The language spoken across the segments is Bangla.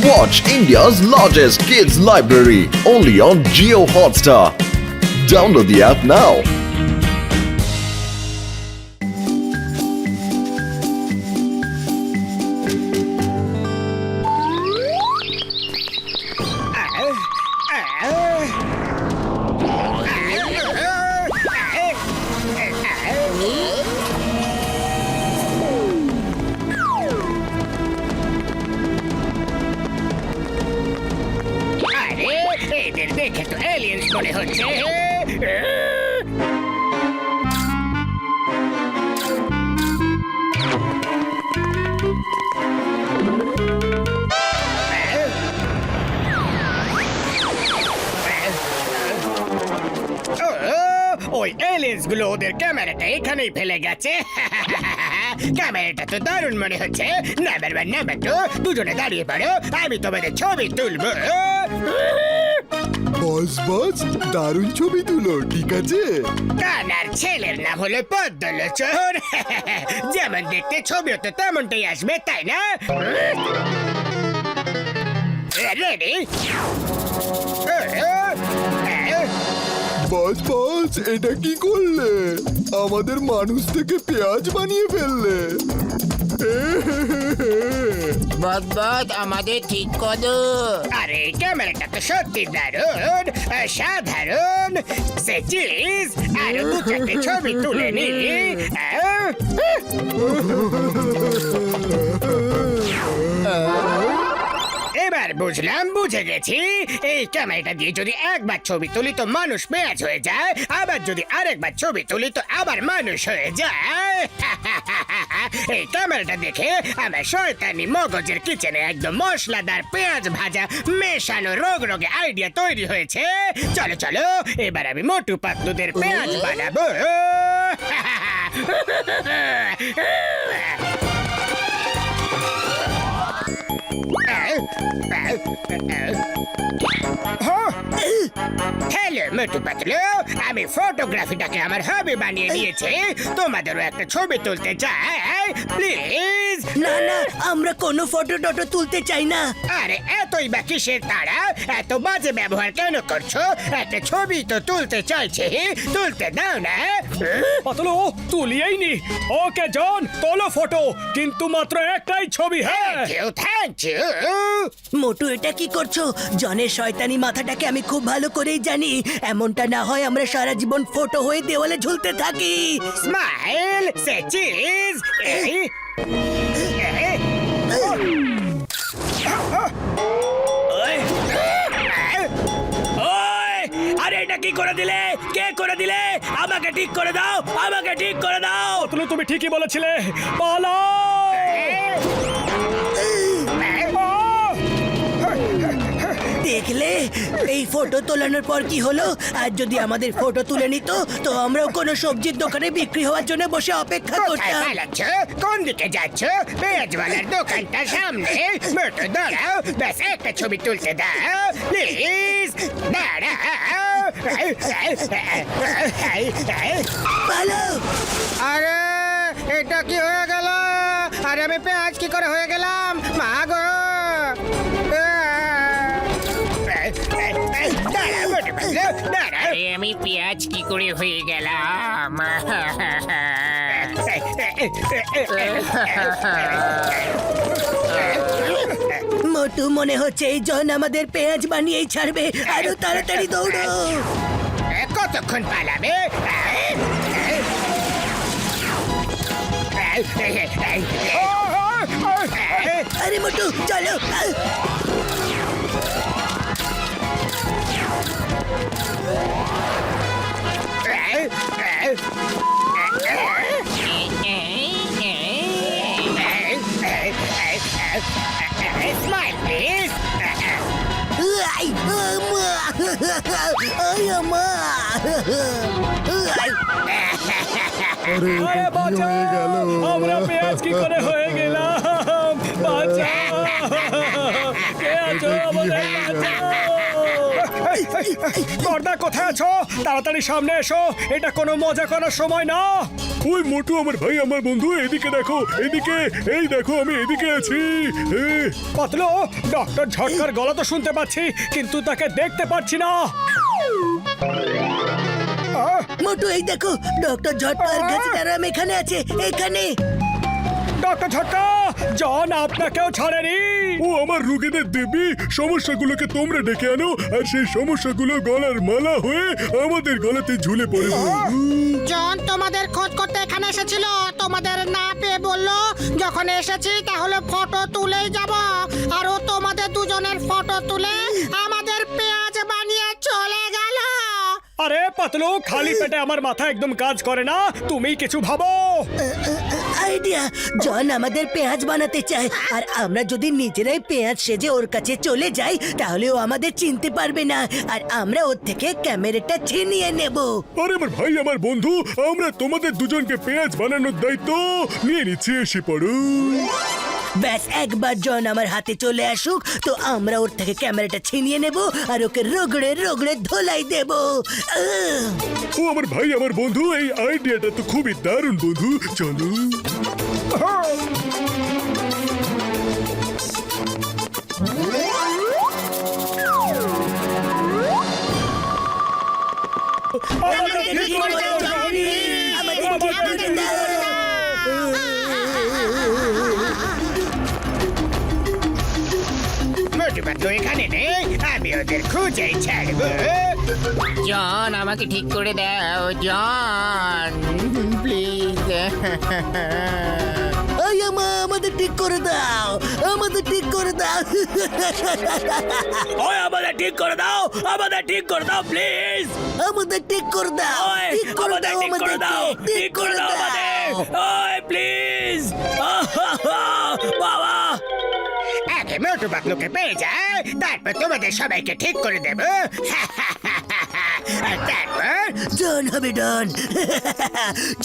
Watch India's largest kids library only on Jio Hotstar. Download the app now. এদের দেখে তো এলিয়েন্স মনে হচ্ছে। ওই এলিয়েন্স গুলো ওদের ক্যামেরাটা এখানেই ফেলে গেছে। ক্যামেরাটা তো দারুণ মনে হচ্ছে। নাম্বার 1 নাম্বার 2 দুজনে দাঁড়িয়ে পড়ো, আমি তোমাদের ছবি তুলবো। বস বস দারুণ ছবি তুলো, ঠিক আছে? কানার ছেলের নাম হলো পদ্মলোচন। যেমন দেখতে ছবিও তো তেমনটাই আসবে, তাই না? রেডি? বস বস এটা কি করলে? আমাদের মানুষ থেকে পেঁয়াজ বানিয়ে ফেললে। বদবদ আমাদের ঠিক করো। আরে ক্যামেরাটা তো সত্যি দারুণ, সাধারণ। সে চিজ আরো দু চারটে ছবি তুলে নি। এবার বুঝলাম, বুঝে গেছি। এই ক্যামেরাটা দিয়ে যদি একবার ছবি তুলি তো মানুষ পেঁয়াজ হয়ে যায়, আবার যদি আরেকবার ছবি তুলি তো আবার মানুষ হয়ে যায়। এই ক্যামেরাটা দেখে আমার শয়তানি মগজের কিচেনে একদম মশলাদার পেঁয়াজ ভাজা মেশানো রোগ রোগে আইডিয়া তৈরি হয়েছে। চলো চলো, এবার আমি মোটু পাতলুদের পেঁয়াজ বানাবো। হ্যালো মোটু পাতলু, আমি ফটোগ্রাফিটাকে আমার হবি বানিয়ে নিয়েছি। তোমাদেরও একটা ছবি তুলতে চাই, প্লিজ। না না, আমরা কোনো ফটো টটো তুলতে চাই না। আরে এতই বা কিসের তারা? এত বাজে ব্যবহার কেন করছো? একটা ছবি তো তুলতে চাইছি, তুলতে দাও না। পাতলু তুলিয়েই নি। ওকে জন, তোলো ফটো, কিন্তু মাত্র একটাই ছবি। হ্যাঁ থ্যাংক ইউ। মোটু এটা কি করছো? জনের শয়তানি মাথাটাকে আমি খুব ভালো করেই জানি। এমনটা না হয় আমরা সারা জীবন ফটো হয়ে দেওয়ালে ঝুলতে থাকি। স্মাইল, সে চিজ। আরে এটা কি করে দিলে? কে করে দিলে? আমাকে ঠিক করে দাও, আমাকে ঠিক করে দাও। পাতলু তুমি ঠিকই বলেছিলে, পালাও। দেখলে এই ফটো তোলানোর পর কি হলো? আর যদি আমাদের ফটো তুলে নিত তো আমরাও কোনো সবজির দোকানে বিক্রি হওয়ার জন্য বসে অপেক্ষা কোথায় করতাম। পালাচ্ছ? কোন দিকে যাচ্ছ? পেঁয়াজওয়ালার দোকানটা সামনে। মোটু দাঁড়াও, ব্যাস একটা ছবি তুলতে দাও প্লিজ। দাঁড়াও। পালাও। আরে এটা কি হয়ে গেল? আরে আমি পেঁয়াজ কি করে হয়ে গেলাম? মা গো! দাঁড়াও মোটু পাতলু, দাঁড়াও। আরে আমি পেঁয়াজ কি করে হয়ে গেলাম? মোটু মনে হচ্ছে এই জন আমাদের পেঁয়াজ বানিয়েই ছাড়বে। আরো তাড়াতাড়ি দৌড়ো। কতক্ষণ পালাবে? আরে মোটু চলো। Smile, please. আই, মা! আই, মা! আই! আরে আরে এটা কি বাঁচাও! হয়ে গেল? আমরা পেঁয়াজ কি করে হয়ে গেলাম? বাঁচাও! কে আছো? আমাদের বাঁচাও! বর্দা কোথায় আছো? তাড়াতাড়ি সামনে এসো, এটা কোনো মজা করার সময় না। ওই মোটু আমার ভাই আমার বন্ধু এদিকে দেখো এদিকে এই দেখো আমি এদিকে আছি পাতলু ডক্টর ঝটকার গলা তো শুনতে পাচ্ছি কিন্তু তাকে দেখতে পাচ্ছি না। মোটু এই দেখো ডক্টর ঝটকার কাছে তারা এখানে আছে এখানে। ডক্টর ঝটকা জন আপনাকেও ছাড়েনি। ও আমার রোগীদের দেবী সমস্যাগুলোকে তোমরা ডেকে আনো আর সেই সমস্যাগুলো গলার মালা হয়ে আমাদের গলাতে ঝুলে পড়ে। জন তোমাদের খোঁজ করতে এখানে এসেছিল, তোমাদের না পেয়ে বললো যখন এসেছি তাহলে ফটো তুলেই যাব, আর ও তোমাদের দুজনের ফটো তুলে আমাদের পেঁয়াজ বানিয়ে চলে গেল। আরে পাতলু খালি পেটে আমার মাথা একদম কাজ করে না, তুমি কিছু ভাবো। আইডিয়া, জন আমাদের পেঁয়াজ বানাতে চায় আর আমরা যদি নিজেরাই পেঁয়াজ সেজে ওর কাছে চলে যাই তাহলে ও আমাদের চিনতে পারবে না আর আমরা ওর থেকে ক্যামেরাটা ছিনিয়ে নেব। আরে আমার ভাই আমার বন্ধু আমরা তোমাদের দুজনকে পেঁয়াজ বানানোর দায়িত্ব নিয়ে নিচ্ছি, এসে পড়ো। ব্যাস একবার জন আমার হাতে চলে আসুক তো আমরা ওর থেকে ক্যামেরাটা ছিনিয়ে নেব আর ওকে রগড়ে রগড়ে ধোলাই দেব। ও আমার ভাই আমার বন্ধু এই আইডিয়াটা তো খুবই দারুণ বন্ধু, চলো। আমাদের ঠিক করে দাও, জনি। আমাদের ঠিক করে দাও। মোটু পাতলু এখানে নেই, আমি ওদের খুঁজেই ছাড়বো। জন আমাকে ঠিক করে দাও জন প্লিজ। এই আমাদের ঠিক করে দাও, আমাদের ঠিক করে দাও। ওই আমাদের ঠিক করে দাও, আমাদের ঠিক করে দাও প্লিজ। আমাদের ঠিক করে দাও, ঠিক করে দাও, আমাদের ঠিক করে দাও আমাদের। ওই প্লিজ বাবা। আগে মোটু পাতলুকে পেয়ে যায়, তারপর তোমাদের সবাইকে ঠিক করে দেবো। আর তারপর জন হবে ডন,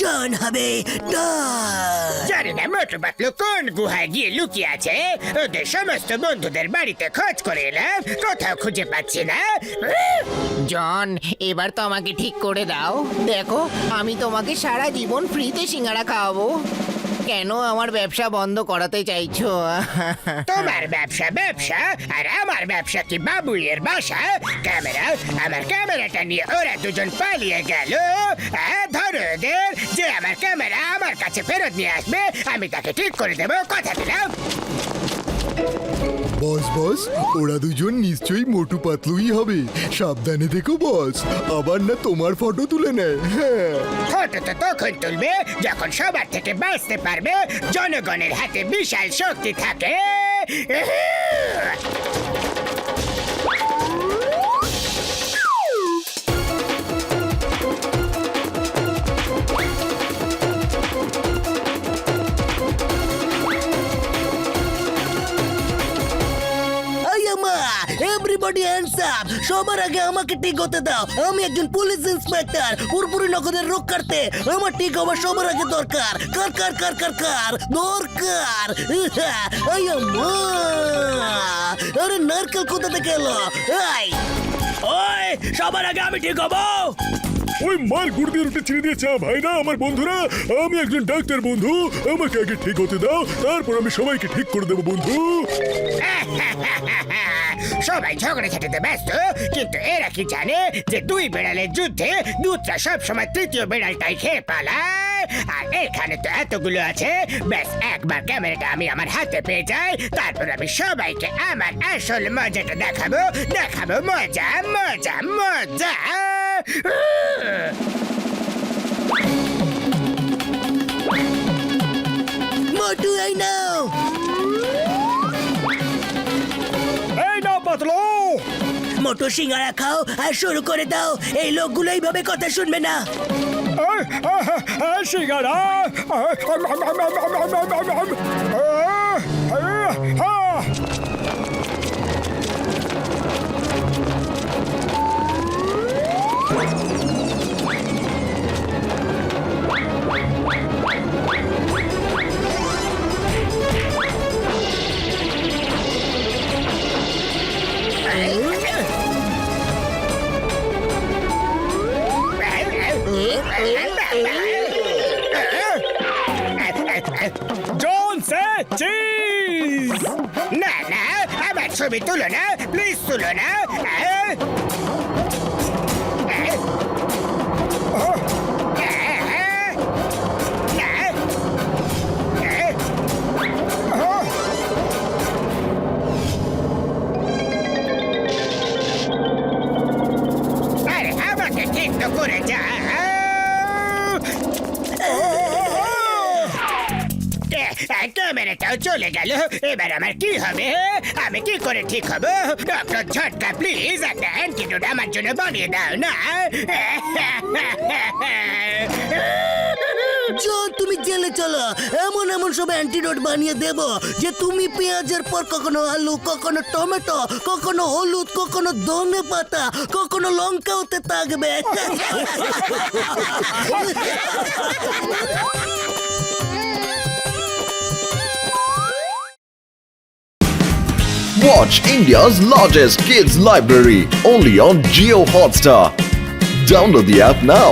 জন হবে ডন। জানি না মোটু পাতলু কোন গুহায় গিয়ে লুকিয়ে আছে, ওদের সমস্ত বন্ধুদের বাড়িতে খোঁজ করে এলাম, কোথাও খুঁজে পাচ্ছি না। জন এবার তো আমাকে ঠিক করে দাও, দেখো আমি তোমাকে সারা জীবন ফ্রিতে সিঙ্গারা খাওয়াবো। কেন আমার ব্যবসা বন্ধ করাতে চাইছো? তোমার ব্যবসা ব্যবসা আর আমার ব্যবসা কি বাবুইয়ের বাসা? ক্যামেরা, আমার ক্যামেরাটা নিয়ে ওরা দুজন পালিয়ে গেল। ধরো ওদের, যে আমার ক্যামেরা আমার কাছে ফেরত নিয়ে আসবে আমি তাকে ঠিক করে দেবো, কথা দিলাম। বস বস, ওরা দুজন নিশ্চয়ই মোটু পাতলুই হবে, সাবধানে দেখো বস, আবার না তোমার ফটো তুলে নেয়। হ্যাঁ, ফটো তো তখন তুলবে যখন সবার থেকে বাঁচতে পারবে, জনগণের হাতে বিশাল শক্তি থাকে। এভরিবডি হ্যান্ডস আপ, সবার আগে আমাকে ঠিক হতে দাও। আমি একজন পুলিশ ইন্সপেক্টর, পুরপুরি নগদের রক্ষার্থে আমার ঠিক হওয়া সবার আগে দরকার। কার কার কার কার কার দরকার? আরে নারকেল কোথা থেকে এলো? এই ওই সবার আগে আমি ঠিক হবো। ওই মাল গুড় দিয়ে রুটি ছিঁড়ে দিয়েছে ভাই না আমার বন্ধুরা, আমি একজন ডাক্তার বন্ধু, আমাকে আগে ঠিক হতে দাও, তারপর আমি সবাইকে ঠিক করে দেবো বন্ধু। সবাই ঝগড়া ঝাঁটাতে ব্যস্ত, কিন্তু এরা কি জানে যে দুই বিড়ালের যুদ্ধে দুধটা সবসময় তৃতীয় বিড়ালটাই খেয়ে পালায়? আর এখানে তো এতগুলো আছে, ব্যাস একবার ক্যামেরাটা আমি আমার হাতে পেয়ে যাই, তারপর আমি সবাইকে আমার আসল মজাটা দেখাবো, দেখাবো মজা মজা মজা। মোটু এই নাও। এই নাও পাতলু। মোটু সিঙ্গারা খাও আর শুরু করে দাও। এই লোকগুলো এইভাবে কথা শুনবে না। সিঙ্গারা। ছবি তুলো না, প্লিজ তুলো না। আরে আমাকে ঠিক তো করে যা। ক্যামেরাটাও চলে গেল, এবার আমার কি হবে? আমি কি করে ঠিক হব? ডক্টর ঝটকা প্লিজ একটা অ্যান্টিডোট আমার জন্য বানিয়ে দাও না। জন তুমি জেলে চলো, এমন এমন সব অ্যান্টিডোট বানিয়ে দেব যে তুমি পেঁয়াজের পর কখনো আলু, কখনো টমেটো, কখনো হলুদ, কখনো ধনে পাতা, কখনো লঙ্কা হতে থাকবে। Watch India's largest kids library only on Geo Hotstar. Download the app now.